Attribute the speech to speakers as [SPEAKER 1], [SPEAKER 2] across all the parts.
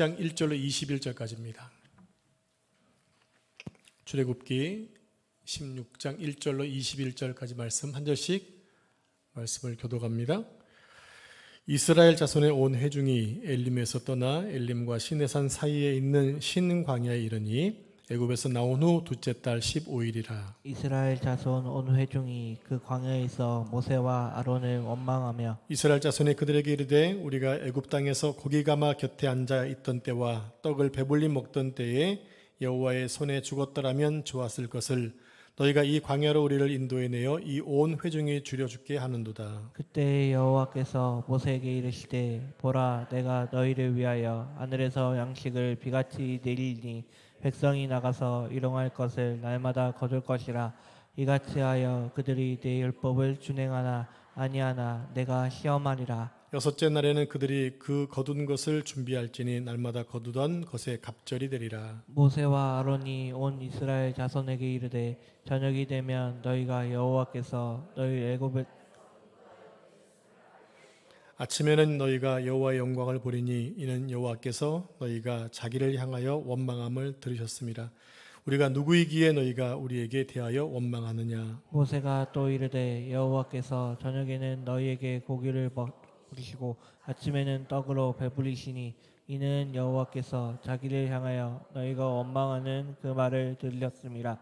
[SPEAKER 1] 16장 1절로 21절까지입니다. 출애굽기 16장 1절로 21절까지 말씀 한 절씩 말씀을 교독합니다. 이스라엘 자손의 온 회중이 엘림에서 떠나 엘림과 시내산 사이에 있는 신 광야에 이르니 애굽에서 나온 후 둘째 달 15일이라.
[SPEAKER 2] 이스라엘 자손 온 회중이 그 광야에서 모세와 아론을 원망하며
[SPEAKER 1] 이스라엘 자손이 그들에게 이르되 우리가 애굽 땅에서 고기가마 곁에 앉아 있던 때와 떡을 배불리 먹던 때에 여호와의 손에 죽었더라면 좋았을 것을 너희가 이 광야로 우리를 인도해 내어 이 온 회중이 줄여 죽게 하는도다.
[SPEAKER 2] 그때 여호와께서 모세에게 이르시되 보라 내가 너희를 위하여 하늘에서 양식을 비같이 내리니 백성이 나가서 일용할 것을 날마다 거둘 것이라. 이같이 하여 그들이 내 율법을 준행하나 아니하나 내가 시험하리라.
[SPEAKER 1] 여섯째 날에는 그들이 그 거둔 것을 준비할지니 날마다 거두던 것에 갑절이 되리라.
[SPEAKER 2] 모세와 아론이 온 이스라엘 자손에게 이르되 저녁이 되면 너희가 여호와께서 너희 애굽을
[SPEAKER 1] 아침에는 너희가 여호와의 영광을 보리니 이는 여호와께서 너희가 자기를 향하여 원망함을 들으셨음이라. 우리가 누구이기에 너희가 우리에게 대하여 원망하느냐.
[SPEAKER 2] 모세가 또 이르되 여호와께서 저녁에는 너희에게 고기를 부리시고 아침에는 떡으로 배부리시니 이는 여호와께서 자기를 향하여 너희가 원망하는 그 말을 들렸음이라.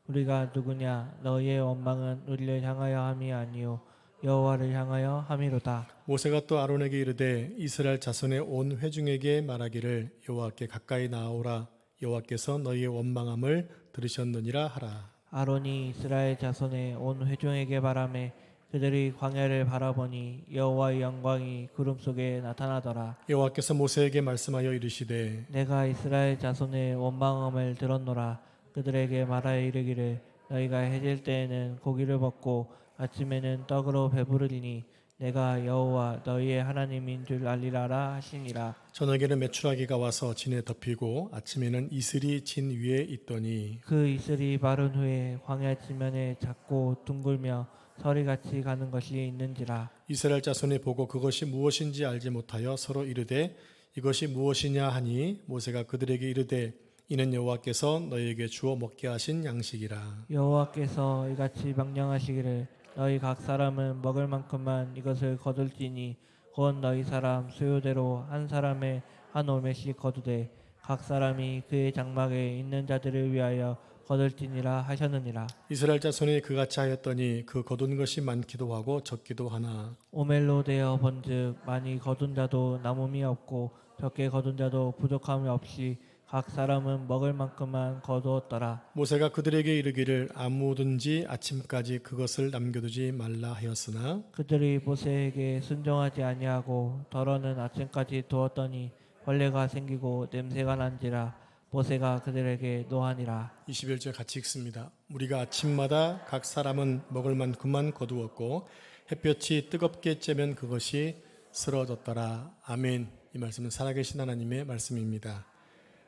[SPEAKER 2] 우리가 누구냐 너희의 원망은 우리를 향하여 함이 아니요 여호와를 향하여 함이로다.
[SPEAKER 1] 모세가 또 아론에게 이르되 이스라엘 자손의 온 회중에게 말하기를 여호와께 가까이 나아오라. 여호와께서 너희의 원망함을 들으셨느니라 하라.
[SPEAKER 2] 아론이 이스라엘 자손의 온 회중에게 말하매 그들이 광야를 바라보니 여호와의 영광이 구름 속에 나타나더라.
[SPEAKER 1] 여호와께서 모세에게 말씀하여 이르시되
[SPEAKER 2] 내가 이스라엘 자손의 원망함을 들었노라. 그들에게 말하여 이르기를 너희가 해질 때에는 고기를 먹고 아침에는 떡으로 배부르리니 내가 여호와 너희의 하나님인 줄 알리라라 하시니라.
[SPEAKER 1] 저녁에는 메추라기가 와서 진에 덮이고 아침에는 이슬이 진 위에 있더니
[SPEAKER 2] 그 이슬이 마른 후에 광야 지면에 작고 둥글며 서리같이 가는 것이 있는지라.
[SPEAKER 1] 이스라엘 자손이 보고 그것이 무엇인지 알지 못하여 서로 이르되 이것이 무엇이냐 하니 모세가 그들에게 이르되 이는 여호와께서 너희에게 주어 먹게 하신 양식이라.
[SPEAKER 2] 여호와께서 이같이 명령하시기를 너희 각 사람은 먹을 만큼만 이것을 거둘지니 곧 너희 사람 수요대로 한 사람의 한 올매씩 거두되 각 사람이 그의 장막에 있는 자들을 위하여 거둘지니라 하셨느니라.
[SPEAKER 1] 이스라엘 자손이 그같이 하였더니 그 거둔 것이 많기도 하고 적기도 하나
[SPEAKER 2] 오멜로 되어 본즉 많이 거둔 자도 남음이 없고 적게 거둔 자도 부족함이 없이 각 사람은 먹을 만큼만 거두었더라.
[SPEAKER 1] 모세가 그들에게 이르기를 아무든지 아침까지 그것을 남겨두지 말라 하였으나
[SPEAKER 2] 그들이 모세에게 순종하지 아니하고 덜어는 아침까지 두었더니 벌레가 생기고 냄새가 난지라. 모세가 그들에게 노하니라.
[SPEAKER 1] 21절 같이 읽습니다. 우리가 아침마다 각 사람은 먹을 만큼만 거두었고 햇볕이 뜨겁게 쬐면 그것이 쓰러졌더라. 아멘. 이 말씀은 살아계신 하나님의 말씀입니다.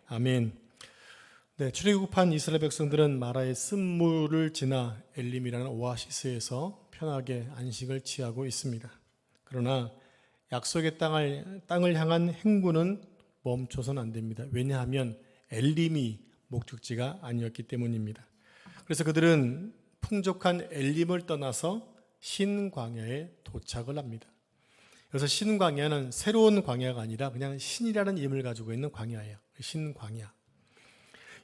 [SPEAKER 1] 아멘. 네, 출애굽한 이스라엘 백성들은 마라의 쓴물을 지나 엘림이라는 오아시스에서 편하게 안식을 취하고 있습니다. 그러나 약속의 땅을 향한 행군은 멈춰서는 안 됩니다. 왜냐하면 엘림이 목적지가 아니었기 때문입니다. 그래서 그들은 풍족한 엘림을 떠나서 신광야에 도착을 합니다. 그래서 신광야는 새로운 광야가 아니라 그냥 신이라는 이름을 가지고 있는 광야예요. 신광야.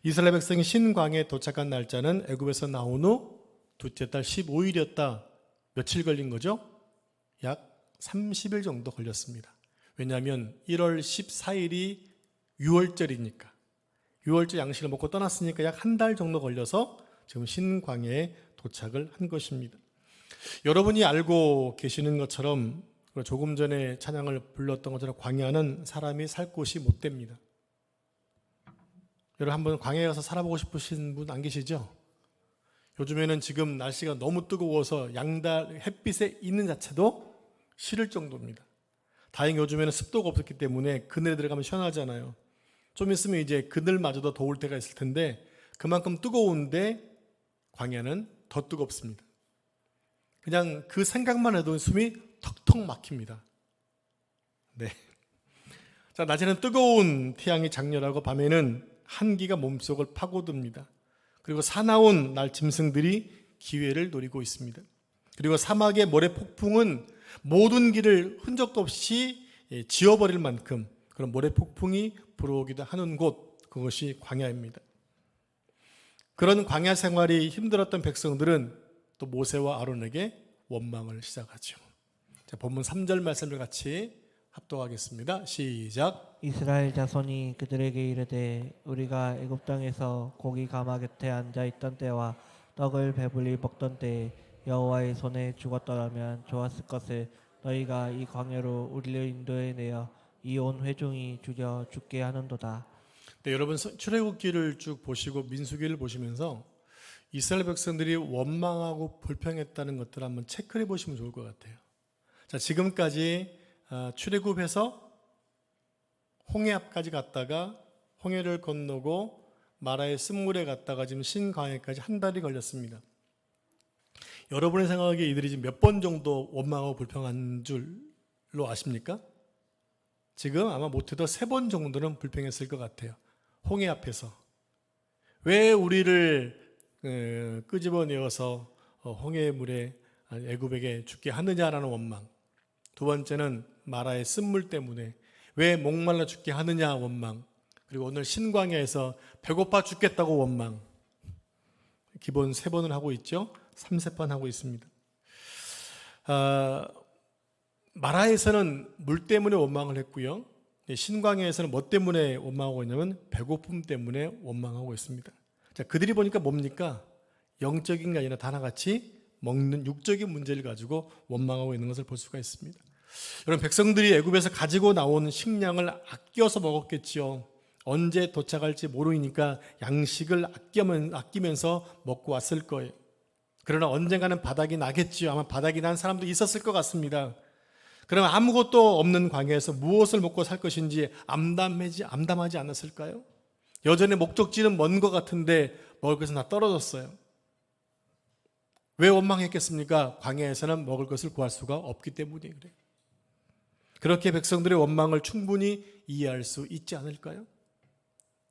[SPEAKER 1] 이스라엘 백성이 신광야에 도착한 날짜는 애굽에서 나온 후 둘째 달 15일이었다. 며칠 걸린 거죠? 약 30일 정도 걸렸습니다. 왜냐하면 1월 14일이 6월절이니까 6월절 양식을 먹고 떠났으니까 약 한 달 정도 걸려서 지금 신광야에 도착을 한 것입니다. 여러분이 알고 계시는 것처럼 조금 전에 찬양을 불렀던 것처럼 광야는 사람이 살 곳이 못 됩니다. 여러분 한번 광야에 가서 살아보고 싶으신 분 안 계시죠? 요즘에는 지금 날씨가 너무 뜨거워서 양달 햇빛에 있는 자체도 싫을 정도입니다. 다행히 요즘에는 습도가 없었기 때문에 그늘에 들어가면 시원하잖아요. 좀 있으면 이제 그늘마저도 더울 때가 있을 텐데 그만큼 뜨거운데 광야는 더 뜨겁습니다. 그냥 그 생각만 해도 숨이 턱턱 막힙니다. 네. 자, 낮에는 뜨거운 태양이 장렬하고 밤에는 한기가 몸속을 파고듭니다. 그리고 사나운 날 짐승들이 기회를 노리고 있습니다. 그리고 사막의 모래 폭풍은 모든 길을 흔적도 없이 지워버릴 만큼 그런 모래 폭풍이 불어오기도 하는 곳, 그것이 광야입니다. 그런 광야 생활이 힘들었던 백성들은 또 모세와 아론에게 원망을 시작하죠. 자, 본문 3절 말씀을 같이 합독하겠습니다. 시작.
[SPEAKER 2] 이스라엘 자손이 그들에게 이르되 우리가 애굽 땅에서 고기 가마 곁에 앉아 있던 때와 떡을 배불리 먹던 때에 여호와의 손에 죽었더라면 좋았을 것을 너희가 이 광야로 우리를 인도해내어 이 온 회중이 죽여 죽게 하는도다.
[SPEAKER 1] 네, 여러분 출애굽기를 쭉 보시고 민수기를 보시면서 이스라엘 백성들이 원망하고 불평했다는 것들을 한번 체크해 보시면 좋을 것 같아요. 자, 지금까지 출애굽해서 홍해 앞까지 갔다가 홍해를 건너고 마라의 쓴물에 갔다가 지금 신광야까지 한 달이 걸렸습니다. 여러분의 생각에 이들이 지금 몇 번 정도 원망하고 불평한 줄로 아십니까? 지금 아마 못해도 3번 정도는 불평했을 것 같아요. 홍해 앞에서 왜 우리를 끄집어내어서 홍해의 물에 애굽에게 죽게 하느냐라는 원망. 두 번째는 마라의 쓴물 때문에 왜 목말라 죽게 하느냐 원망. 그리고 오늘 신광야에서 배고파 죽겠다고 원망. 기본 3번을 하고 있죠. 3세번 하고 있습니다. 마라에서는 물 때문에 원망을 했고요. 신광야에서는 뭐 때문에 원망하고 있냐면 배고픔 때문에 원망하고 있습니다. 자, 그들이 보니까 뭡니까? 영적인 게 아니라 다 하나같이 먹는 육적인 문제를 가지고 원망하고 있는 것을 볼 수가 있습니다. 여러분, 백성들이 애굽에서 가지고 나온 식량을 아껴서 먹었겠지요. 언제 도착할지 모르니까 양식을 아끼면서 먹고 왔을 거예요. 그러나 언젠가는 바닥이 나겠지요. 아마 바닥이 난 사람도 있었을 것 같습니다. 그러면 아무것도 없는 광야에서 무엇을 먹고 살 것인지 암담하지 않았을까요? 여전히 목적지는 먼 것 같은데 먹을 것은 다 떨어졌어요. 왜 원망했겠습니까? 광야에서는 먹을 것을 구할 수가 없기 때문이에요. 그래요. 그렇게 백성들의 원망을 충분히 이해할 수 있지 않을까요?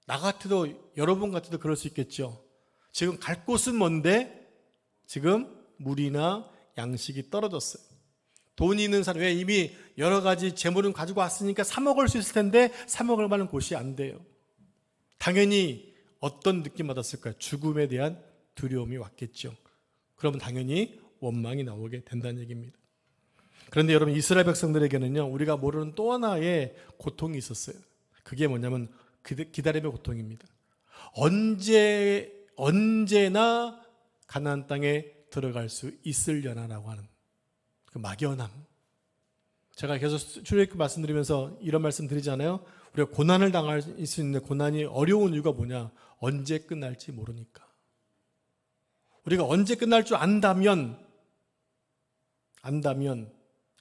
[SPEAKER 1] 나 같아도, 여러분 같아도 그럴 수 있겠죠. 지금 갈 곳은 먼데 지금 물이나 양식이 떨어졌어요. 돈이 있는 사람, 왜 이미 여러 가지 재물은 가지고 왔으니까 사 먹을 수 있을 텐데 사 먹을 만한 곳이 안 돼요. 당연히 어떤 느낌 받았을까요? 죽음에 대한 두려움이 왔겠죠. 그러면 당연히 원망이 나오게 된다는 얘기입니다. 그런데 여러분, 이스라엘 백성들에게는요, 우리가 모르는 또 하나의 고통이 있었어요. 그게 뭐냐면 기다림의 고통입니다. 언제나 가나안 땅에 들어갈 수 있으려나라고 하는 그 막연함. 제가 계속 출애굽기 말씀드리면서 이런 말씀 드리잖아요. 우리가 고난을 당할 수 있는 고난이 어려운 이유가 뭐냐? 언제 끝날지 모르니까. 우리가 언제 끝날 줄 안다면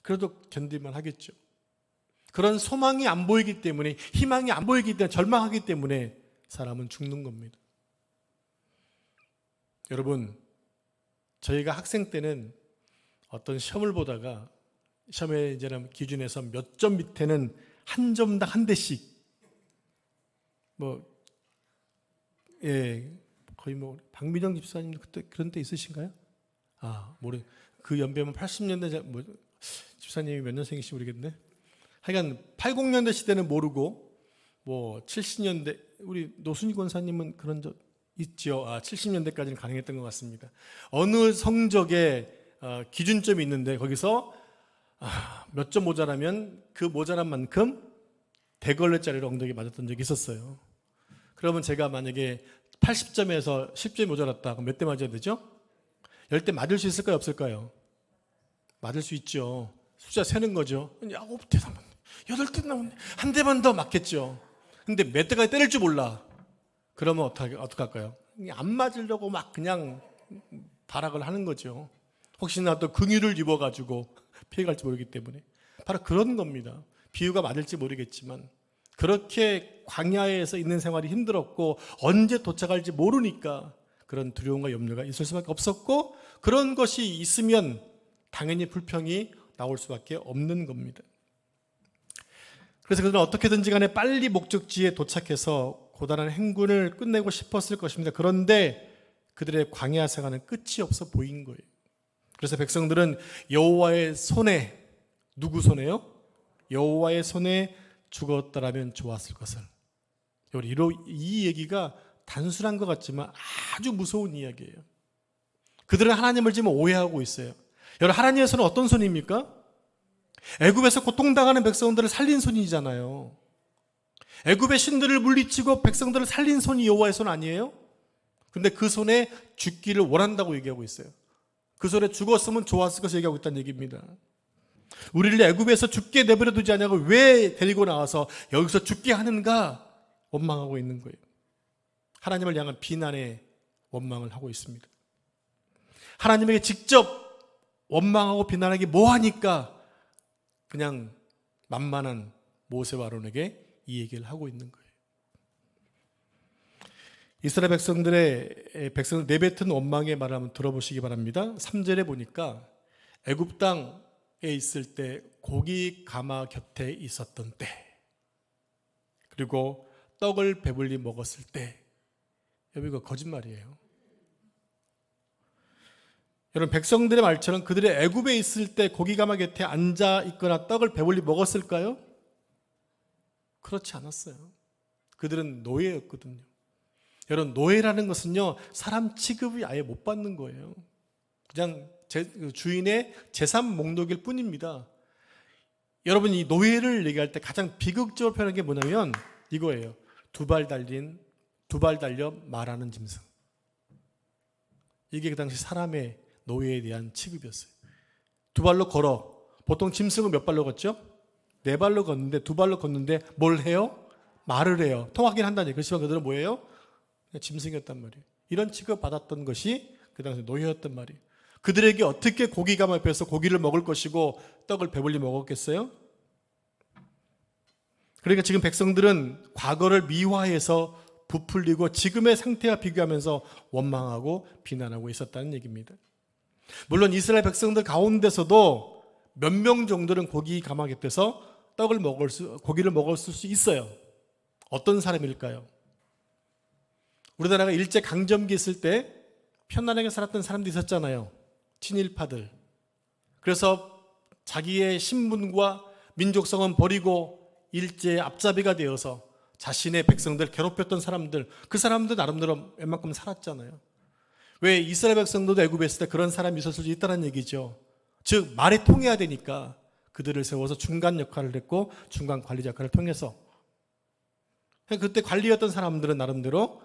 [SPEAKER 1] 그래도 견딜만 하겠죠. 그런 소망이 안 보이기 때문에, 희망이 안 보이기 때문에, 절망하기 때문에 사람은 죽는 겁니다. 여러분, 저희가 학생 때는 어떤 시험을 보다가 시험의 이제는 기준에서 몇 점 밑에는 한 점당 한 대씩 거의 박민영 집사님 그때 그런 때 있으신가요? 그 연배면 80년대 집사님이 몇 년생이신지 모르겠네. 하여간 80년대 시대는 모르고 70년대 우리 노순희 권사님은 그런 적 있죠. 70년대까지는 가능했던 것 같습니다. 어느 성적에 기준점이 있는데 거기서 몇 점 모자라면 그 모자란 만큼 대걸레짜리로 엉덩이 맞았던 적이 있었어요. 그러면 제가 만약에 80점에서 10점이 모자랐다. 그럼 몇 대 맞아야 되죠? 10대 맞을 수 있을까요? 없을까요? 맞을 수 있죠. 숫자 세는 거죠. 9대 남았네. 8대 남았네. 한 대만 더 맞겠죠. 근데 몇 대까지 때릴 줄 몰라. 그러면 어떻게 할까요? 안 맞으려고 막 그냥 발악을 하는 거죠. 혹시나 또 긍휼을 입어가지고 피해갈지 모르기 때문에. 바로 그런 겁니다. 비유가 맞을지 모르겠지만 그렇게 광야에서 있는 생활이 힘들었고 언제 도착할지 모르니까 그런 두려움과 염려가 있을 수밖에 없었고, 그런 것이 있으면 당연히 불평이 나올 수밖에 없는 겁니다. 그래서 그들은 어떻게든지 간에 빨리 목적지에 도착해서 고단한 행군을 끝내고 싶었을 것입니다. 그런데 그들의 광야 생활은 끝이 없어 보인 거예요. 그래서 백성들은 여호와의 손에, 누구 손에요? 여호와의 손에 죽었더라면 좋았을 것을. 이 얘기가 단순한 것 같지만 아주 무서운 이야기예요. 그들은 하나님을 지금 오해하고 있어요. 여러분, 하나님의 손은 어떤 손입니까? 애굽에서 고통당하는 백성들을 살린 손이잖아요. 애굽의 신들을 물리치고 백성들을 살린 손이 여호와의 손 아니에요? 근데 그 손에 죽기를 원한다고 얘기하고 있어요. 그 손에 죽었으면 좋았을 것을 얘기하고 있다는 얘기입니다. 우리를 애굽에서 죽게 내버려 두지 않냐고 왜 데리고 나와서 여기서 죽게 하는가 원망하고 있는 거예요. 하나님을 향한 비난의 원망을 하고 있습니다. 하나님에게 직접 원망하고 비난하기 뭐하니까 그냥 만만한 모세와 아론에게 이 얘기를 하고 있는 거예요. 이스라엘 백성들 내뱉은 원망의 말을 한번 들어보시기 바랍니다. 3절에 보니까 애굽 땅에 있을 때 고기 가마 곁에 있었던 때, 그리고 떡을 배불리 먹었을 때. 여러분, 이거 거짓말이에요. 여러분, 백성들의 말처럼 그들이 애굽에 있을 때 고기 가마 곁에 앉아 있거나 떡을 배불리 먹었을까요? 그렇지 않았어요. 그들은 노예였거든요. 여러분, 노예라는 것은요, 사람 취급이 아예 못 받는 거예요. 그냥 주인의 재산 목록일 뿐입니다. 여러분, 이 노예를 얘기할 때 가장 비극적으로 표현한 게 뭐냐면 이거예요. 두 발 달려 말하는 짐승. 이게 그 당시 사람의 노예에 대한 취급이었어요. 두 발로 걸어. 보통 짐승은 몇 발로 걷죠? 네 발로 걷는데, 두 발로 걷는데 뭘 해요? 말을 해요. 통하긴 한다니. 그렇지만 그들은 뭐예요? 그냥 짐승이었단 말이에요. 이런 취급 받았던 것이 그 당시 노예였단 말이에요. 그들에게 어떻게 고기 가마 옆에서 고기를 먹을 것이고 떡을 배불리 먹었겠어요? 그러니까 지금 백성들은 과거를 미화해서 부풀리고 지금의 상태와 비교하면서 원망하고 비난하고 있었다는 얘기입니다. 물론 이스라엘 백성들 가운데서도 몇 명 정도는 고기 가마 곁에서 고기를 먹을 수 있어요. 어떤 사람일까요? 우리나라가 일제 강점기 있을 때 편안하게 살았던 사람도 있었잖아요. 친일파들. 그래서 자기의 신분과 민족성은 버리고 일제의 앞잡이가 되어서 자신의 백성들 괴롭혔던 사람들, 그 사람들 나름대로 웬만큼 살았잖아요. 왜 이스라엘 백성들도 애굽에 있을 때 그런 사람이 있을 수 있다는 얘기죠. 즉 말이 통해야 되니까 그들을 세워서 중간 역할을 했고 중간 관리자 역할을 통해서 그때 관리했던 사람들은 나름대로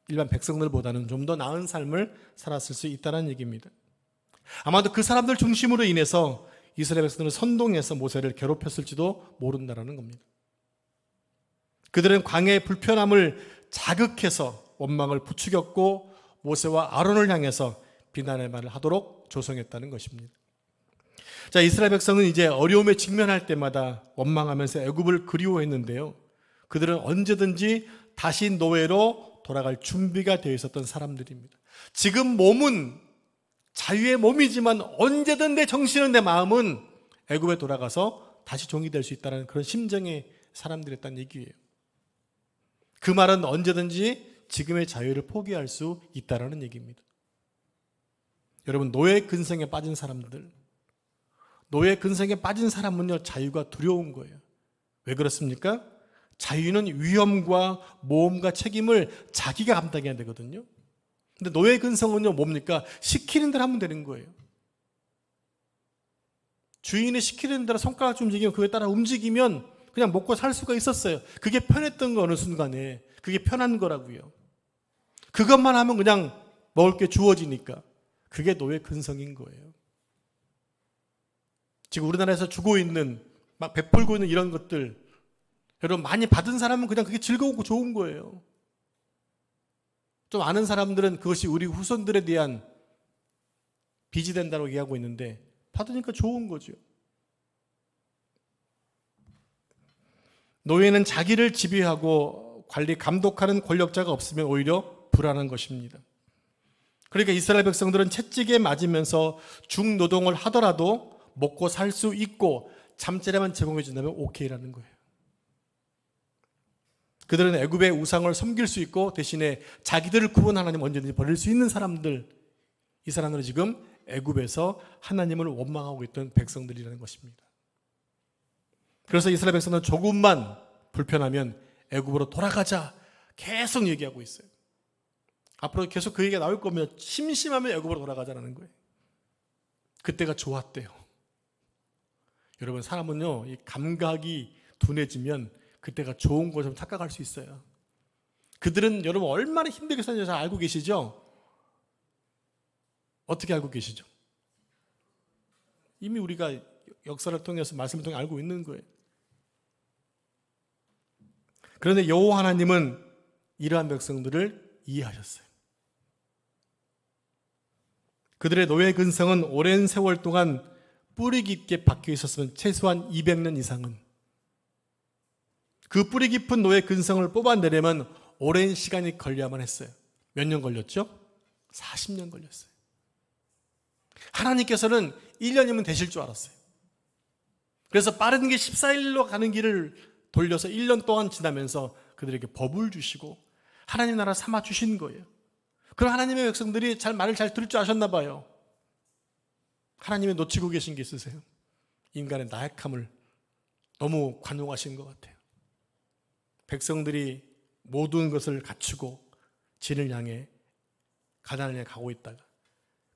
[SPEAKER 1] 일반 백성들보다는 좀 더 나은 삶을 살았을 수 있다는 얘기입니다. 아마도 그 사람들 중심으로 인해서 이스라엘 백성들은 선동해서 모세를 괴롭혔을지도 모른다는 겁니다. 그들은 광야의 불편함을 자극해서 원망을 부추겼고 모세와 아론을 향해서 비난의 말을 하도록 조성했다는 것입니다. 자, 이스라엘 백성은 이제 어려움에 직면할 때마다 원망하면서 애굽을 그리워했는데요. 그들은 언제든지 다시 노예로 돌아갈 준비가 되어 있었던 사람들입니다. 지금 몸은 자유의 몸이지만 언제든 내 정신은 내 마음은 애굽에 돌아가서 다시 종이 될 수 있다는 그런 심정의 사람들이었다는 얘기예요. 그 말은 언제든지 지금의 자유를 포기할 수 있다는 얘기입니다. 여러분, 노예 근성에 빠진 사람들, 노예 근성에 빠진 사람은요, 자유가 두려운 거예요. 왜 그렇습니까? 자유는 위험과 모험과 책임을 자기가 감당해야 되거든요. 근데 노예 근성은요, 뭡니까? 시키는 대로 하면 되는 거예요. 주인이 시키는 대로 손가락 좀 움직이면 그에 따라 움직이면 그냥 먹고 살 수가 있었어요. 그게 편했던 거 어느 순간에. 그게 편한 거라고요. 그것만 하면 그냥 먹을 게 주어지니까. 그게 노예 근성인 거예요. 지금 우리나라에서 주고 있는, 막 베풀고 있는 이런 것들, 여러분 많이 받은 사람은 그냥 그게 즐거우고 좋은 거예요. 좀 아는 사람들은 그것이 우리 후손들에 대한 빚이 된다고 얘기하고 있는데 받으니까 좋은 거죠. 노예는 자기를 지배하고 관리 감독하는 권력자가 없으면 오히려 불안한 것입니다. 그러니까 이스라엘 백성들은 채찍에 맞으면서 중노동을 하더라도 먹고 살 수 있고 잠자리만 제공해 준다면 오케이라는 거예요. 그들은 애굽의 우상을 섬길 수 있고 대신에 자기들을 구원 하나님 언제든지 버릴 수 있는 사람들, 이 사람들은 지금 애굽에서 하나님을 원망하고 있던 백성들이라는 것입니다. 그래서 이스라엘 백성은 조금만 불편하면 애굽으로 돌아가자 계속 얘기하고 있어요. 앞으로 계속 그 얘기가 나올 거면 심심하면 애굽으로 돌아가자라는 거예요. 그때가 좋았대요. 여러분, 사람은요, 이 감각이 둔해지면 그때가 좋은 것처럼 착각할 수 있어요. 그들은 여러분 얼마나 힘들게 사는지 잘 알고 계시죠? 어떻게 알고 계시죠? 이미 우리가 역사를 통해서 말씀을 통해 알고 있는 거예요. 그런데 여호와 하나님은 이러한 백성들을 이해하셨어요. 그들의 노예 근성은 오랜 세월 동안 뿌리 깊게 박혀 있었으면 최소한 200년 이상은, 그 뿌리 깊은 노예 근성을 뽑아내려면 오랜 시간이 걸려야만 했어요. 몇 년 걸렸죠? 40년 걸렸어요. 하나님께서는 1년이면 되실 줄 알았어요. 그래서 빠른 게 14일로 가는 길을 돌려서 1년 동안 지나면서 그들에게 법을 주시고 하나님 나라 삼아 주신 거예요. 그럼 하나님의 백성들이 말을 잘 들을 줄 아셨나 봐요. 하나님이 놓치고 계신 게 있으세요? 인간의 나약함을 너무 관용하신 것 같아요. 백성들이 모든 것을 갖추고 진을 향해 가나안을 향해 가고 있다가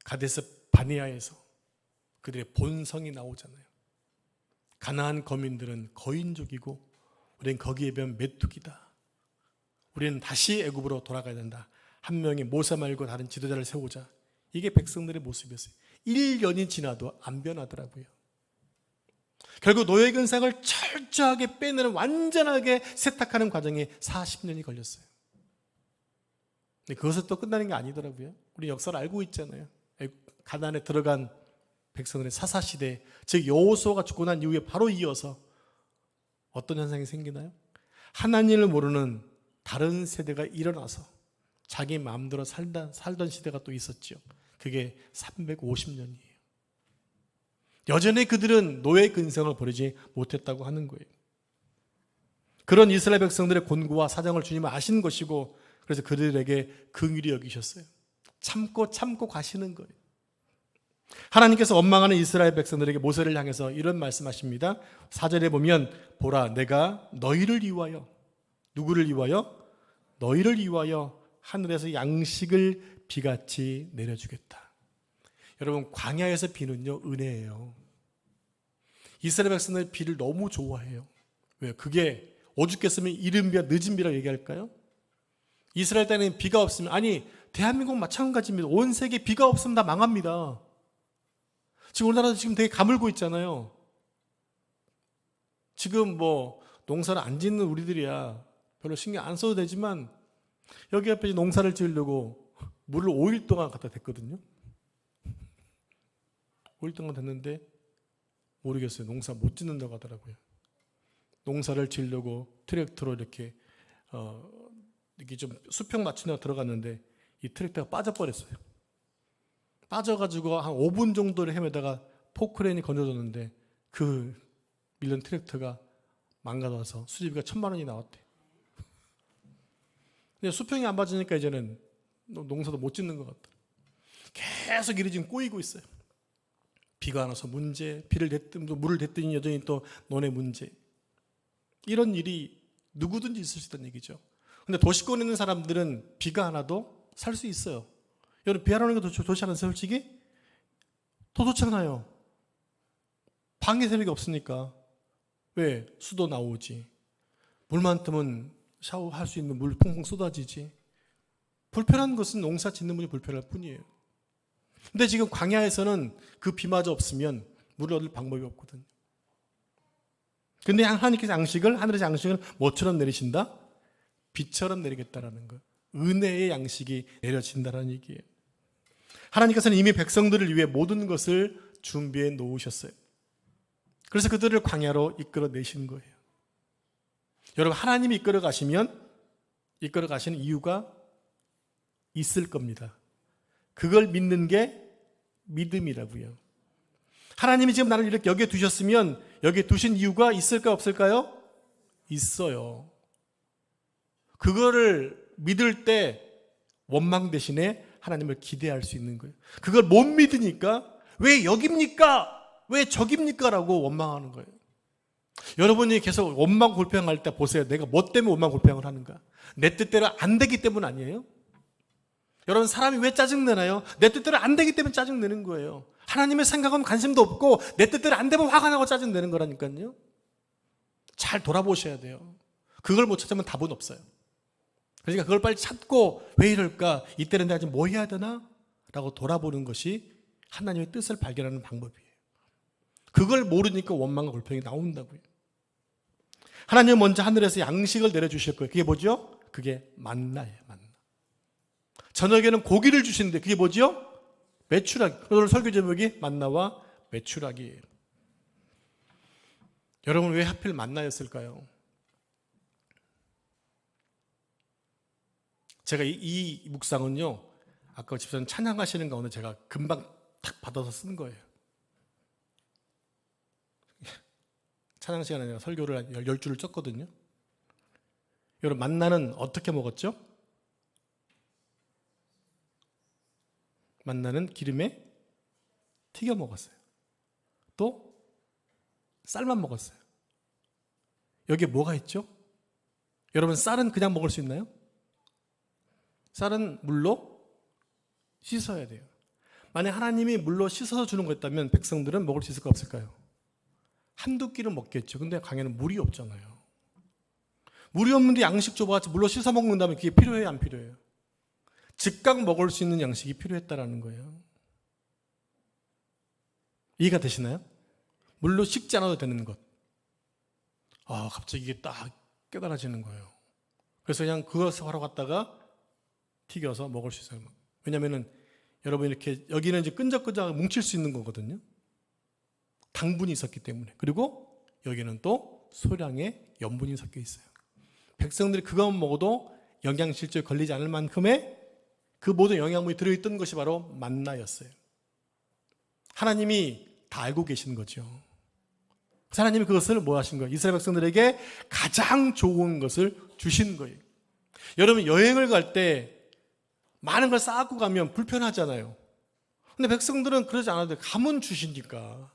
[SPEAKER 1] 가데스 바네아에서 그들의 본성이 나오잖아요. 가나안 거민들은 거인족이고 우리는 거기에 비하면 메뚜기다. 우리는 다시 애굽으로 돌아가야 된다. 한 명이 모세 말고 다른 지도자를 세우자. 이게 백성들의 모습이었어요. 1년이 지나도 안 변하더라고요. 결국 노예 근성을 철저하게 빼내는, 완전하게 세탁하는 과정에 40년이 걸렸어요. 근데 그것은 또 끝나는 게 아니더라고요. 우리 역사를 알고 있잖아요. 가나안에 들어간 백성들의 사사시대, 즉 여호수아가 죽고 난 이후에 바로 이어서 어떤 현상이 생기나요? 하나님을 모르는 다른 세대가 일어나서 자기 마음대로 살던 시대가 또 있었죠. 그게 350년이에요. 여전히 그들은 노예 근성을 버리지 못했다고 하는 거예요. 그런 이스라엘 백성들의 곤고와 사정을 주님은 아신 것이고, 그래서 그들에게 긍휼히 여기셨어요. 참고 가시는 거예요. 하나님께서 원망하는 이스라엘 백성들에게 모세를 향해서 이런 말씀하십니다. 4절에 보면 보라, 내가 너희를 위하여, 누구를 위하여? 너희를 위하여 하늘에서 양식을 비같이 내려주겠다. 여러분, 광야에서 비는요, 은혜예요. 이스라엘 백성들 비를 너무 좋아해요. 왜요? 그게 오죽했으면 이른 비와 늦은 비라고 얘기할까요? 이스라엘 땅에 비가 없으면, 아니 대한민국 마찬가지입니다. 온 세계 비가 없으면 다 망합니다. 지금 우리나라도 지금 되게 가물고 있잖아요. 지금 뭐 농사를 안 짓는 우리들이야 별로 신경 안 써도 되지만, 여기 앞에 농사를 지으려고 물을 5일 동안 갖다 댔거든요. 5일 동안 됐는데 모르겠어요. 농사 못 짓는다고 하더라고요. 농사를 지으려고 트랙터로 이렇게 좀 수평 맞추려고 들어갔는데 이 트랙터가 빠져버렸어요. 빠져가지고 한 5분 정도를 헤매다가 포크레인이 건져졌는데 그 밀린 트랙터가 망가져서 수리비가 1,000만 원이 나왔대요. 근데 수평이 안 맞으니까 이제는 농사도 못 짓는 것 같다. 계속 일이 지금 꼬이고 있어요. 비가 안 와서 문제, 물을 댔더니 여전히 또 논의 문제. 이런 일이 누구든지 있을 수 있다는 얘기죠. 근데 도시권에 있는 사람들은 비가 안 와도 살 수 있어요. 여러분, 비 안 오는 게 더 좋지 않으세요, 솔직히? 더 좋잖아요. 방해 세력이 없으니까. 왜? 수도 나오지. 물만 뜨면 샤워할 수 있는 물 퐁퐁 쏟아지지. 불편한 것은 농사 짓는 분이 불편할 뿐이에요. 근데 지금 광야에서는 그 비마저 없으면 물을 얻을 방법이 없거든요. 근데 하나님께서 양식을, 하늘에서 양식을 뭐처럼 내리신다? 비처럼 내리겠다라는 거예요. 은혜의 양식이 내려진다는 얘기예요. 하나님께서는 이미 백성들을 위해 모든 것을 준비해 놓으셨어요. 그래서 그들을 광야로 이끌어내신 거예요. 여러분, 하나님이 이끌어 가시는 이유가 있을 겁니다. 그걸 믿는 게 믿음이라고요. 하나님이 지금 나를 이렇게 여기에 두셨으면 여기에 두신 이유가 있을까 없을까요? 있어요. 그거를 믿을 때 원망 대신에 하나님을 기대할 수 있는 거예요. 그걸 못 믿으니까 왜 여깁니까? 왜 저깁니까? 라고 원망하는 거예요. 여러분이 계속 원망 골평할 때 보세요. 내가 뭐 때문에 원망 골평을 하는가? 내 뜻대로 안 되기 때문 아니에요? 여러분, 사람이 왜 짜증내나요? 내 뜻대로 안 되기 때문에 짜증내는 거예요. 하나님의 생각은 관심도 없고 내 뜻대로 안 되면 화가 나고 짜증내는 거라니까요. 잘 돌아보셔야 돼요. 그걸 못 찾으면 답은 없어요. 그러니까 그걸 빨리 찾고 왜 이럴까? 이때는 내가 지금 뭐 해야 되나? 라고 돌아보는 것이 하나님의 뜻을 발견하는 방법이에요. 그걸 모르니까 원망과 골평이 나온다고요. 하나님은 먼저 하늘에서 양식을 내려주실 거예요. 그게 뭐죠? 그게 만나예요. 만나. 저녁에는 고기를 주시는데 그게 뭐죠? 메추라기. 오늘 설교 제목이 만나와 메추라기예요. 여러분, 왜 하필 만나였을까요? 제가 이 묵상은요, 아까 집사님 찬양하시는 가운데 제가 금방 탁 받아서 쓴 거예요. 찬양 시간에 내가 설교를 10줄을 쪘거든요. 여러분, 만나는 어떻게 먹었죠? 만나는 기름에 튀겨 먹었어요. 또 쌀만 먹었어요. 여기에 뭐가 있죠? 여러분, 쌀은 그냥 먹을 수 있나요? 쌀은 물로 씻어야 돼요. 만약 하나님이 물로 씻어서 주는 거였다면 백성들은 먹을 수 있을까 없을까요? 한두 끼는 먹겠죠. 근데 강에는 물이 없잖아요. 물이 없는데 양식 줘봐서 물로 씻어 먹는다면 그게 필요해요, 안 필요해요? 즉각 먹을 수 있는 양식이 필요했다라는 거예요. 이해가 되시나요? 물로 씻지 않아도 되는 것. 갑자기 이게 딱 깨달아지는 거예요. 그래서 그냥 그것을 하러 갔다가 튀겨서 먹을 수 있어요. 왜냐면은 여러분, 이렇게 여기는 이제 끈적끈적 뭉칠 수 있는 거거든요. 당분이 있었기 때문에. 그리고 여기는 또 소량의 염분이 섞여 있어요. 백성들이 그것만 먹어도 영양실조에 걸리지 않을 만큼의 그 모든 영양분이 들어있던 것이 바로 만나였어요. 하나님이 다 알고 계신 거죠. 하나님이 그것을 뭐 하신 거예요? 이스라엘 백성들에게 가장 좋은 것을 주신 거예요. 여러분, 여행을 갈 때 많은 걸 쌓고 가면 불편하잖아요. 근데 백성들은 그러지 않아도 돼요. 가면 주시니까.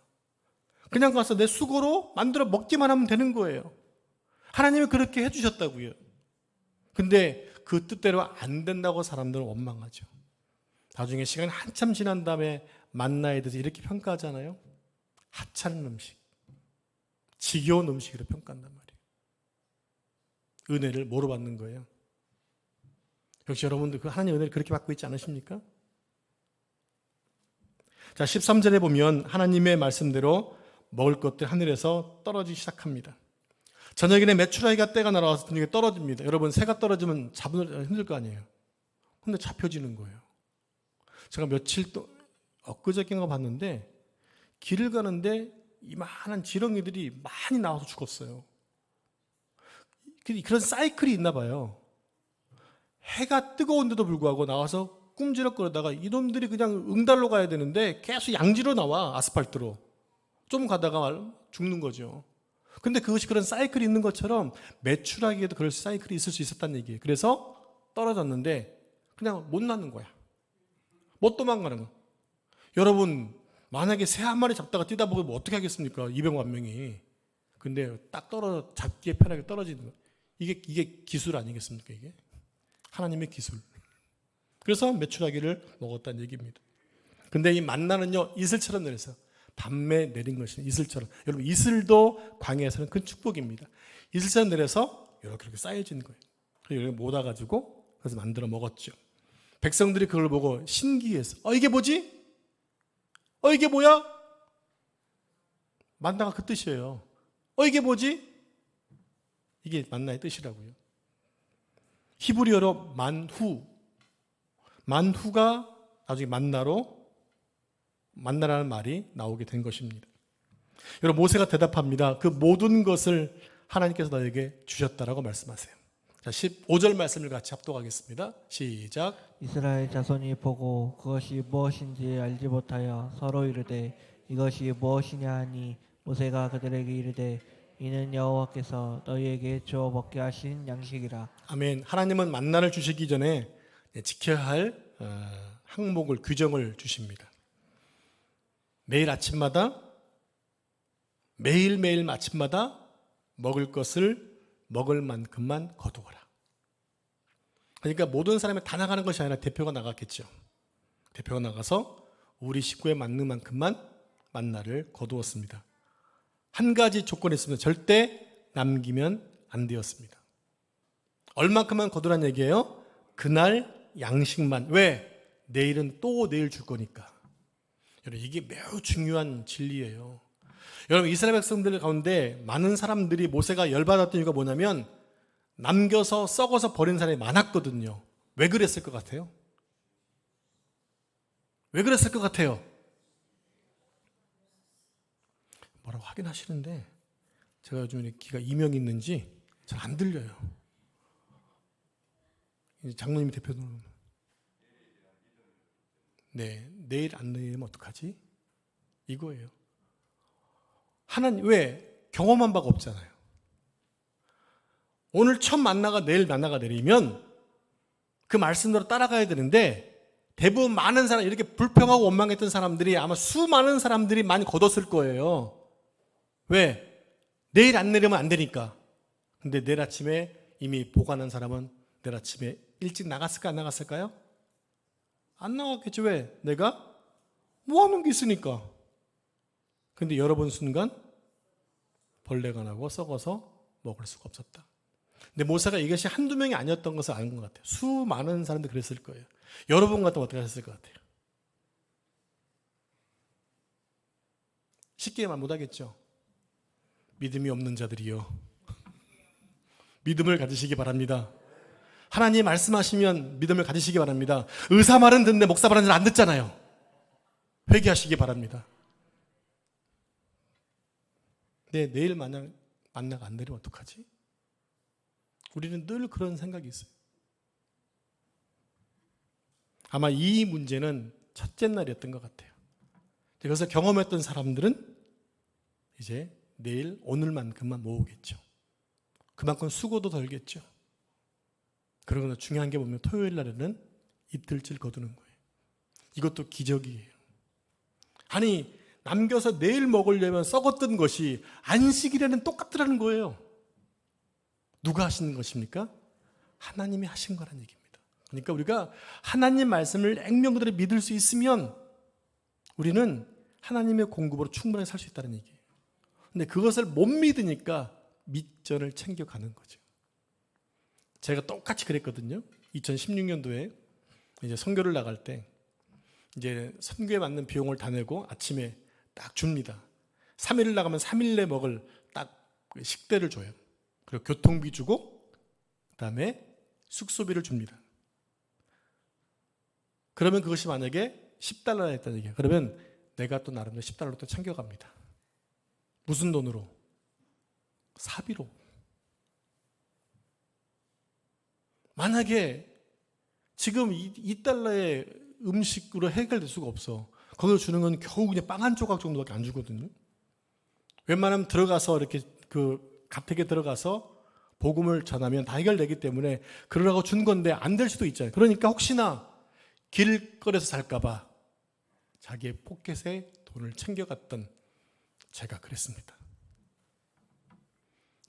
[SPEAKER 1] 그냥 가서 내 수고로 만들어 먹기만 하면 되는 거예요. 하나님이 그렇게 해주셨다고요. 근데 그 뜻대로 안 된다고 사람들은 원망하죠. 나중에 시간이 한참 지난 다음에 만나에 대해서 이렇게 평가하잖아요. 하찮은 음식, 지겨운 음식으로 평가한단 말이에요. 은혜를 뭐로 받는 거예요? 역시 여러분들 그 하나님의 은혜를 그렇게 받고 있지 않으십니까? 자, 13절에 보면 하나님의 말씀대로 먹을 것들 하늘에서 떨어지기 시작합니다. 저녁에는 메추라기가 때가 날아와서 등에 떨어집니다. 여러분, 새가 떨어지면 잡으면 힘들 거 아니에요. 근데 잡혀지는 거예요. 제가 며칠 또 엊그저께인가 봤는데 길을 가는데 이만한 지렁이들이 많이 나와서 죽었어요. 그런 사이클이 있나 봐요. 해가 뜨거운데도 불구하고 나와서 꿈지럭거리다가 이놈들이 그냥 응달로 가야 되는데 계속 양지로 나와, 아스팔트로. 좀 가다가 죽는 거죠. 근데 그것이 그런 사이클이 있는 것처럼 메추라기에도 그럴 사이클이 있을 수 있었다는 얘기예요. 그래서 떨어졌는데 그냥 못 낳는 거야. 못 도망가는 거야. 여러분, 만약에 새 한 마리 잡다가 뛰다 보면 뭐 어떻게 하겠습니까? 200만 명이. 근데 딱 잡기에 편하게 떨어지는 거야. 이게 기술 아니겠습니까? 이게 하나님의 기술. 그래서 메추라기를 먹었다는 얘기입니다. 근데 이 만나는요, 이슬처럼 내려서 밤에 내린 것이 이슬처럼. 여러분, 이슬도 광야에서는 큰 축복입니다. 이슬처럼 내려서 이렇게 쌓여지는 거예요. 그래서 이렇게 모아가지고 그래서 만들어 먹었죠. 백성들이 그걸 보고 신기해서 이게 뭐지? 이게 뭐야? 만나가 그 뜻이에요. 이게 뭐지? 이게 만나의 뜻이라고요. 히브리어로 만후가 나중에 만나라는 말이 나오게 된 것입니다. 여러분, 모세가 대답합니다. 그 모든 것을 하나님께서 너에게 주셨다라고 말씀하세요. 자, 15절 말씀을 같이 합독하겠습니다. 시작.
[SPEAKER 2] 이스라엘 자손이 보고 그것이 무엇인지 알지 못하여 서로 이르되 이것이 무엇이냐 하니 모세가 그들에게 이르되 이는 여호와께서 너희에게 주어 먹게 하신 양식이라.
[SPEAKER 1] 아멘. 하나님은 만나를 주시기 전에 지켜야 할 항목을 규정을 주십니다. 매일 아침마다 매일매일 아침마다 먹을 것을 먹을 만큼만 거두어라. 그러니까 모든 사람이 다 나가는 것이 아니라 대표가 나갔겠죠. 대표가 나가서 우리 식구에 맞는 만큼만 만나를 거두었습니다. 한 가지 조건이 있습니다. 절대 남기면 안 되었습니다. 얼마큼만 거두라는 얘기예요? 그날 양식만. 왜? 내일은 또 내일 줄 거니까. 여러분, 이게 매우 중요한 진리예요. 여러분, 이스라엘 백성들 가운데 많은 사람들이 모세가 열받았던 이유가 뭐냐면 남겨서 썩어서 버린 사람이 많았거든요. 왜 그랬을 것 같아요? 왜 그랬을 것 같아요? 뭐라고 하긴 하시는데 제가 요즘 귀가 이명이 있는지 잘 안 들려요. 장로님이 대표로 네, 내일 안 내리면 어떡하지? 이거예요. 하나님 왜? 경험한 바가 없잖아요. 오늘 첫 만나가 내일 만나가 내리면 그 말씀대로 따라가야 되는데 대부분 많은 사람, 이렇게 불평하고 원망했던 사람들이 아마 수많은 사람들이 많이 거뒀을 거예요. 왜? 내일 안 내리면 안 되니까. 근데 내일 아침에 이미 보관한 사람은 내일 아침에 일찍 나갔을까 안 나갔을까요? 안 나갔겠죠. 왜? 내가 모아놓은 게 있으니까. 근데 열어본 순간 벌레가 나고 썩어서 먹을 수가 없었다. 근데 모세가 이것이 한두 명이 아니었던 것을 아는 것 같아요. 수많은 사람들이 그랬을 거예요. 여러분 같으면 어떻게 하셨을 것 같아요? 쉽게 말 못하겠죠. 믿음이 없는 자들이요, 믿음을 가지시기 바랍니다. 하나님 말씀하시면 믿음을 가지시기 바랍니다. 의사 말은 듣는데 목사 말은 안 듣잖아요. 회개하시기 바랍니다. 네, 내일 만약 만나가 안 되면 어떡하지? 우리는 늘 그런 생각이 있어요. 아마 이 문제는 첫째 날이었던 것 같아요. 그래서 경험했던 사람들은 이제 내일 오늘만큼만 모으겠죠. 그만큼 수고도 덜겠죠. 그러나 중요한 게 보면 토요일 날에는 이틀째 거두는 거예요. 이것도 기적이에요. 아니, 남겨서 내일 먹으려면 썩었던 것이 안식일에는 똑같더라는 거예요. 누가 하시는 것입니까? 하나님이 하신 거란 얘기입니다. 그러니까 우리가 하나님 말씀을 액면 그대로 믿을 수 있으면 우리는 하나님의 공급으로 충분하게 살 수 있다는 얘기예요. 근데 그것을 못 믿으니까 밑전을 챙겨가는 거죠. 제가 똑같이 그랬거든요. 2016년도에 이제 선교를 나갈 때 이제 선교에 맞는 비용을 다 내고 아침에 딱 줍니다. 3일 나가면 3일 내 먹을 딱 식대를 줘요. 그리고 교통비 주고 그다음에 숙소비를 줍니다. 그러면 그것이 만약에 10달러라 했다는 얘기예요. 그러면 내가 또 나름대로 10달러 또 챙겨갑니다. 무슨 돈으로? 사비로. 만약에 지금 2달러의 음식으로 해결될 수가 없어. 거기서 주는 건 겨우 그냥 빵 한 조각 정도밖에 안 주거든요. 웬만하면 들어가서 이렇게 그 가택에 들어가서 복음을 전하면 다 해결되기 때문에 그러라고 준 건데 안 될 수도 있잖아요. 그러니까 혹시나 길거리에서 살까봐 자기의 포켓에 돈을 챙겨갔던 제가 그랬습니다.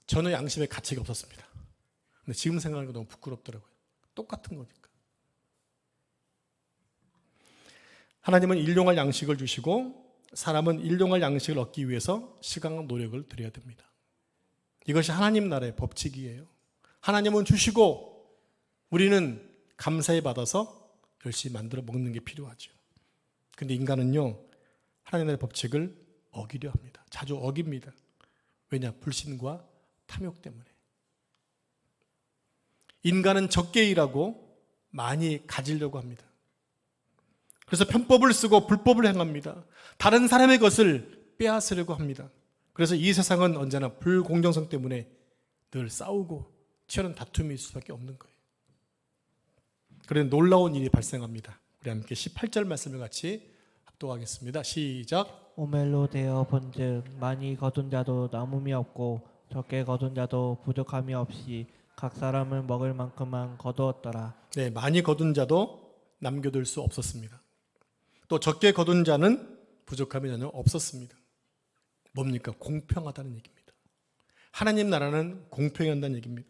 [SPEAKER 1] 전혀 양심의 가치가 없었습니다. 근데 지금 생각하니까 너무 부끄럽더라고요. 똑같은 거니까. 하나님은 일용할 양식을 주시고 사람은 일용할 양식을 얻기 위해서 시간과 노력을 들여야 됩니다. 이것이 하나님 나라의 법칙이에요. 하나님은 주시고 우리는 감사히 받아서 열심히 만들어 먹는 게 필요하죠. 근데 인간은요, 하나님 나라의 법칙을 어기려 합니다. 자주 어깁니다. 왜냐? 불신과 탐욕 때문에. 인간은 적게 일하고 많이 가지려고 합니다. 그래서 편법을 쓰고 불법을 행합니다. 다른 사람의 것을 빼앗으려고 합니다. 그래서 이 세상은 언제나 불공정성 때문에 늘 싸우고 치열한 다툼이 있을 수밖에 없는 거예요. 그런데 놀라운 일이 발생합니다. 우리 함께 18절 말씀을 같이 합독하겠습니다. 시작.
[SPEAKER 2] 오멜로 되어 본즉 많이 거둔 자도 남음이 없고 적게 거둔 자도 부족함이 없이 각 사람은 먹을 만큼만 거두었더라.
[SPEAKER 1] 네, 많이 거둔 자도 남겨둘 수 없었습니다. 또 적게 거둔 자는 부족함이 전혀 없었습니다. 뭡니까? 공평하다는 얘기입니다. 하나님 나라는 공평한다는 얘기입니다.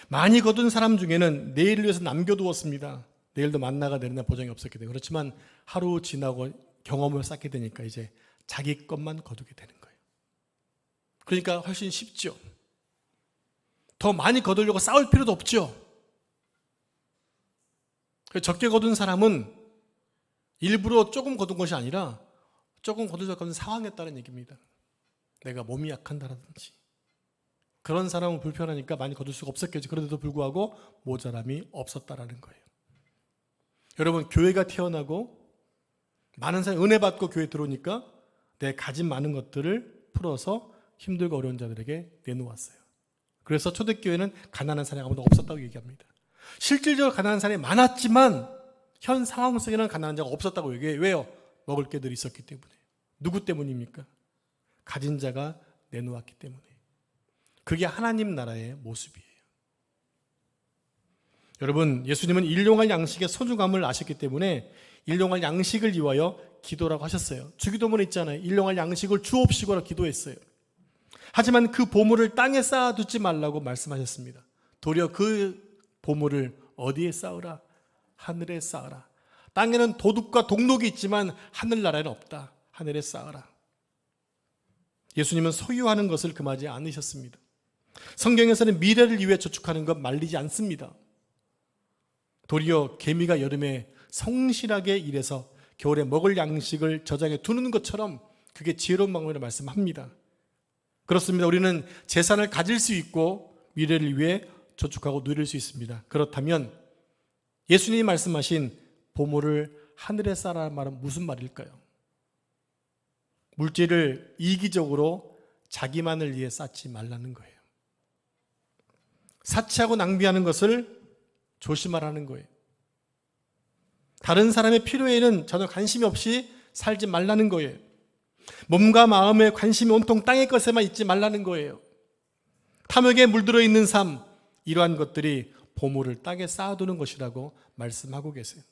[SPEAKER 1] 많이 거둔 사람 중에는 내일을 위해서 남겨두었습니다. 내일도 만나가 내리나 보장이 없었기 때문에. 그렇지만 하루 지나고 경험을 쌓게 되니까 이제 자기 것만 거두게 되는 거예요. 그러니까 훨씬 쉽죠. 더 많이 거두려고 싸울 필요도 없죠. 적게 거둔 사람은 일부러 조금 거둔 것이 아니라 조금 거두려고 하는 상황에 따른 얘기입니다. 내가 몸이 약한다라든지 그런 사람은 불편하니까 많이 거둘 수가 없었겠죠. 그런데도 불구하고 모자람이 없었다라는 거예요. 여러분, 교회가 태어나고 많은 사람이 은혜 받고 교회에 들어오니까 내 가진 많은 것들을 풀어서 힘들고 어려운 자들에게 내놓았어요. 그래서 초대교회는 가난한 사람이 아무도 없었다고 얘기합니다. 실질적으로 가난한 사람이 많았지만 현 상황 속에는 가난한 자가 없었다고 얘기해요. 왜요? 먹을 게 늘 있었기 때문에. 누구 때문입니까? 가진 자가 내놓았기 때문에. 그게 하나님 나라의 모습이에요. 여러분, 예수님은 일용할 양식의 소중함을 아셨기 때문에 일용할 양식을 위하여 기도라고 하셨어요. 주기도문에 있잖아요. 일용할 양식을 주옵시고라 기도했어요. 하지만 그 보물을 땅에 쌓아두지 말라고 말씀하셨습니다. 도리어 그 보물을 어디에 쌓으라? 하늘에 쌓으라. 땅에는 도둑과 동록이 있지만 하늘나라에는 없다. 하늘에 쌓으라. 예수님은 소유하는 것을 금하지 않으셨습니다. 성경에서는 미래를 위해 저축하는 것 말리지 않습니다. 도리어 개미가 여름에 성실하게 일해서 겨울에 먹을 양식을 저장해 두는 것처럼 그게 지혜로운 방법이라고 말씀합니다. 그렇습니다. 우리는 재산을 가질 수 있고 미래를 위해 저축하고 누릴 수 있습니다. 그렇다면 예수님이 말씀하신 보물을 하늘에 쌓으라는 말은 무슨 말일까요? 물질을 이기적으로 자기만을 위해 쌓지 말라는 거예요. 사치하고 낭비하는 것을 조심하라는 거예요. 다른 사람의 필요에는 전혀 관심이 없이 살지 말라는 거예요. 몸과 마음에 관심이 온통 땅의 것에만 있지 말라는 거예요. 탐욕에 물들어 있는 삶, 이러한 것들이 보물을 땅에 쌓아두는 것이라고 말씀하고 계세요.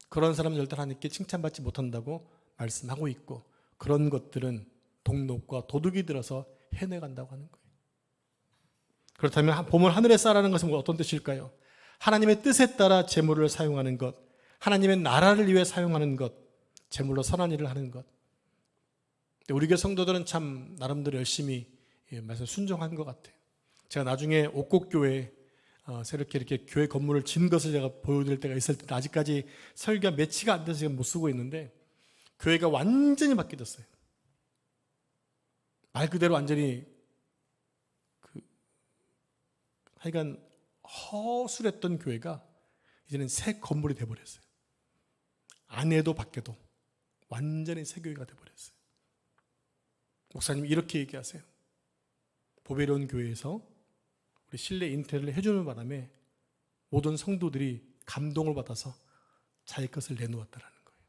[SPEAKER 1] 그런 사람은 절대 하나님께 칭찬받지 못한다고 말씀하고 있고, 그런 것들은 동록과 도둑이 들어서 해내간다고 하는 거예요. 그렇다면 보물 하늘에 쌓으라는 것은 어떤 뜻일까요? 하나님의 뜻에 따라 재물을 사용하는 것, 하나님의 나라를 위해 사용하는 것, 재물로 선한 일을 하는 것. 우리 교회 성도들은 참 나름대로 열심히 말씀 순종한 것 같아요. 제가 나중에 옥곡교회 새롭게 이렇게 교회 건물을 진 것을 제가 보여드릴 때가 있을 때 아직까지 설교가 매치가 안 돼서 지금 못 쓰고 있는데 교회가 완전히 바뀌었어요. 말 그대로 완전히 하여간 허술했던 교회가 이제는 새 건물이 돼버렸어요. 안에도 밖에도 완전히 새 교회가 돼버렸어요. 목사님이 이렇게 얘기하세요. 보배로운 교회에서 우리 실내 인테리어를 해주는 바람에 모든 성도들이 감동을 받아서 자기 것을 내놓았다라는 거예요.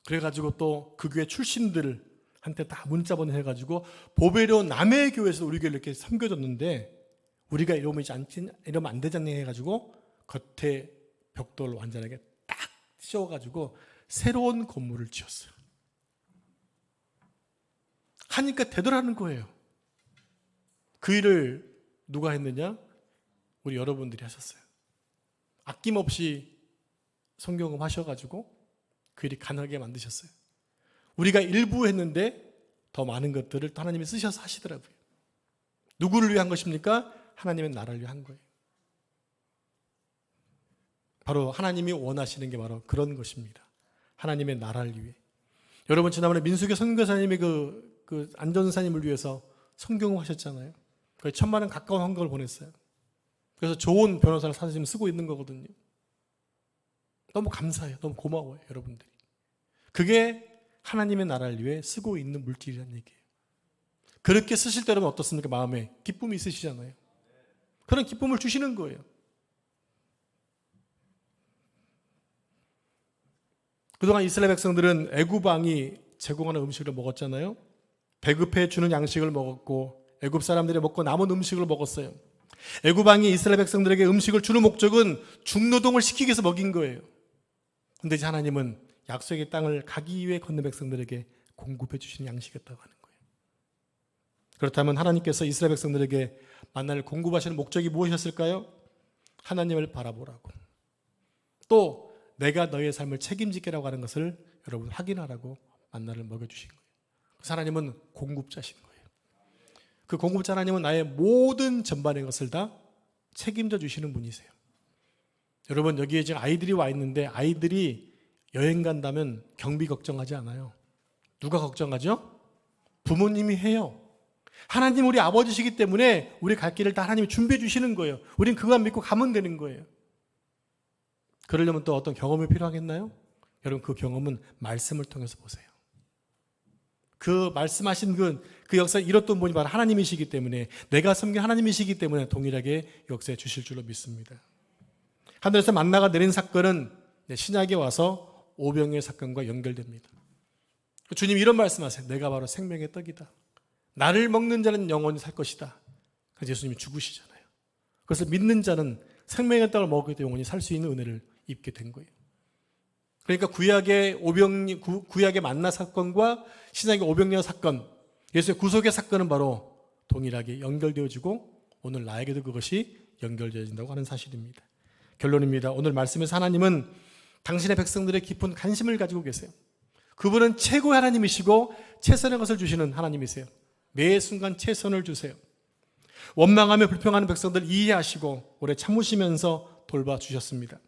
[SPEAKER 1] 그래가지고 또 그 교회 출신들한테 다 문자 보내가지고 보배로운 남의 교회에서 우리 교회를 이렇게 섬겨줬는데 우리가 이러면 안 되잖니 해가지고 겉에 벽돌을 완전하게 딱 씌워가지고 새로운 건물을 지었어요. 하니까 되더라는 거예요. 그 일을 누가 했느냐? 우리 여러분들이 하셨어요. 아낌없이 성경음 하셔가지고 그 일이 가능하게 만드셨어요. 우리가 일부 했는데 더 많은 것들을 또 하나님이 쓰셔서 하시더라고요. 누구를 위한 것입니까? 하나님의 나라를 위한 거예요. 바로 하나님이 원하시는 게 바로 그런 것입니다. 하나님의 나라를 위해. 여러분 지난번에 민수교 선교사님이 그 안전사님을 위해서 성경을 하셨잖아요. 거의 1,000만 원 가까운 헌금을 보냈어요. 그래서 좋은 변호사를 사서 지금 쓰고 있는 거거든요. 너무 감사해요. 너무 고마워요, 여러분들이. 그게 하나님의 나라를 위해 쓰고 있는 물질이라는 얘기예요. 그렇게 쓰실 때는 어떻습니까? 마음에 기쁨이 있으시잖아요. 그런 기쁨을 주시는 거예요. 그동안 이스라엘 백성들은 애굽 왕이 제공하는 음식을 먹었잖아요. 배급해 주는 양식을 먹었고 애굽 사람들이 먹고 남은 음식을 먹었어요. 애굽 왕이 이스라엘 백성들에게 음식을 주는 목적은 중노동을 시키기 위해서 먹인 거예요. 그런데 이제 하나님은 약속의 땅을 가기 위해 걷는 백성들에게 공급해 주시는 양식이었다고 하는 거예요. 그렇다면 하나님께서 이스라엘 백성들에게 만나를 공급하시는 목적이 무엇이었을까요? 하나님을 바라보라고, 또 내가 너의 삶을 책임지게라고 하는 것을 여러분 확인하라고 만나를 먹여주신 거예요. 그래서 하나님은 공급자신 거예요. 그 공급자 하나님은 나의 모든 전반의 것을 다 책임져 주시는 분이세요. 여러분, 여기에 지금 아이들이 와 있는데 아이들이 여행 간다면 경비 걱정하지 않아요. 누가 걱정하죠? 부모님이 해요. 하나님 우리 아버지시기 때문에 우리 갈 길을 다 하나님이 준비해 주시는 거예요. 우린 그것만 믿고 가면 되는 거예요. 그러려면 또 어떤 경험이 필요하겠나요? 여러분, 그 경험은 말씀을 통해서 보세요. 그 말씀하신 그 역사에 이뤘던 분이 바로 하나님이시기 때문에, 내가 섬긴 하나님이시기 때문에 동일하게 역사해 주실 줄로 믿습니다. 하늘에서 만나가 내린 사건은 신약에 와서 오병이의 사건과 연결됩니다. 주님 이런 말씀하세요. 내가 바로 생명의 떡이다. 나를 먹는 자는 영원히 살 것이다. 그래서 예수님이 죽으시잖아요. 그것을 믿는 자는 생명의 떡을 먹을 때 영원히 살 수 있는 은혜를 입게 된 거예요. 그러니까 구약의 만나 사건과 신약의 오병이어 사건, 예수의 구속의 사건은 바로 동일하게 연결되어지고 오늘 나에게도 그것이 연결되어진다고 하는 사실입니다. 결론입니다. 오늘 말씀에서 하나님은 당신의 백성들의 깊은 관심을 가지고 계세요. 그분은 최고의 하나님이시고 최선의 것을 주시는 하나님이세요. 매 순간 최선을 주세요. 원망하며 불평하는 백성들 이해하시고 오래 참으시면서 돌봐주셨습니다.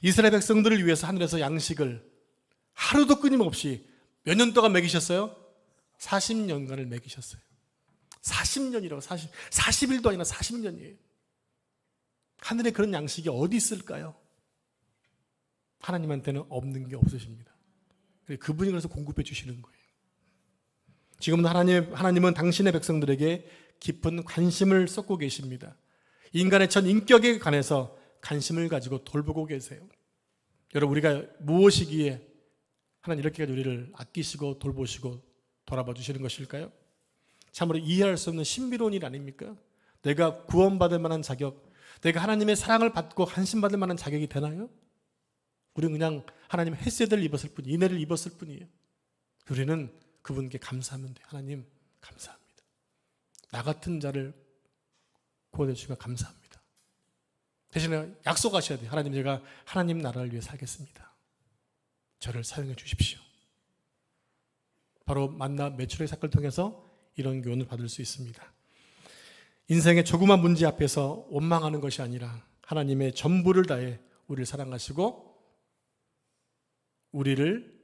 [SPEAKER 1] 이스라엘 백성들을 위해서 하늘에서 양식을 하루도 끊임없이 몇 년 동안 먹이셨어요? 40년간을 먹이셨어요. 40년이라고, 40일도 아니라 40년이에요. 하늘에 그런 양식이 어디 있을까요? 하나님한테는 없는 게 없으십니다. 그분이 그래서 공급해 주시는 거예요. 지금도 하나님은 당신의 백성들에게 깊은 관심을 쏟고 계십니다. 인간의 전 인격에 관해서 관심을 가지고 돌보고 계세요. 여러분, 우리가 무엇이기에 하나님 이렇게까지 우리를 아끼시고 돌보시고 돌아봐 주시는 것일까요? 참으로 이해할 수 없는 신비로운 일 아닙니까? 내가 구원받을 만한 자격, 내가 하나님의 사랑을 받고 관심받을 만한 자격이 되나요? 우리는 그냥 하나님 헤세드를 입었을 뿐, 인애를 입었을 뿐이에요. 우리는 그분께 감사하면 돼요. 하나님 감사합니다. 나 같은 자를 구원해 주시면 감사합니다. 대신에 약속하셔야 돼요. 하나님, 제가 하나님 나라를 위해 살겠습니다. 저를 사용해 주십시오. 바로 만나 매출의 사건을 통해서 이런 교훈을 받을 수 있습니다. 인생의 조그만 문제 앞에서 원망하는 것이 아니라 하나님의 전부를 다해 우리를 사랑하시고 우리를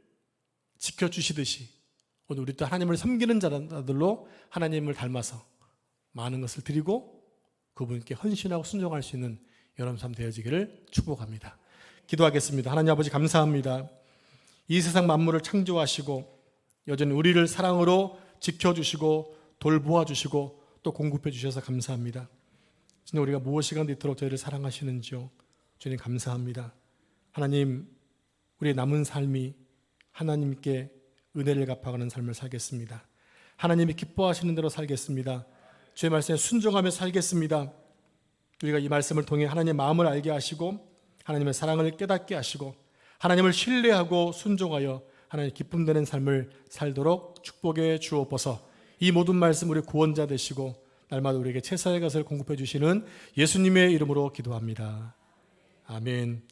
[SPEAKER 1] 지켜주시듯이 오늘 우리도 하나님을 섬기는 자들로 하나님을 닮아서 많은 것을 드리고 그분께 헌신하고 순종할 수 있는 여러분 삶 되어지기를 축복합니다. 기도하겠습니다. 하나님 아버지 감사합니다. 이 세상 만물을 창조하시고 여전히 우리를 사랑으로 지켜주시고 돌보아주시고 또 공급해 주셔서 감사합니다. 주님, 우리가 무엇이간 이토록 저희를 사랑하시는지요. 주님 감사합니다. 하나님, 우리의 남은 삶이 하나님께 은혜를 갚아가는 삶을 살겠습니다. 하나님이 기뻐하시는 대로 살겠습니다. 주의 말씀에 순종하며 살겠습니다. 우리가 이 말씀을 통해 하나님의 마음을 알게 하시고 하나님의 사랑을 깨닫게 하시고 하나님을 신뢰하고 순종하여 하나님 기쁨 되는 삶을 살도록 축복해 주옵소서. 이 모든 말씀 우리 구원자 되시고 날마다 우리에게 최선의 것을 공급해 주시는 예수님의 이름으로 기도합니다. 아멘.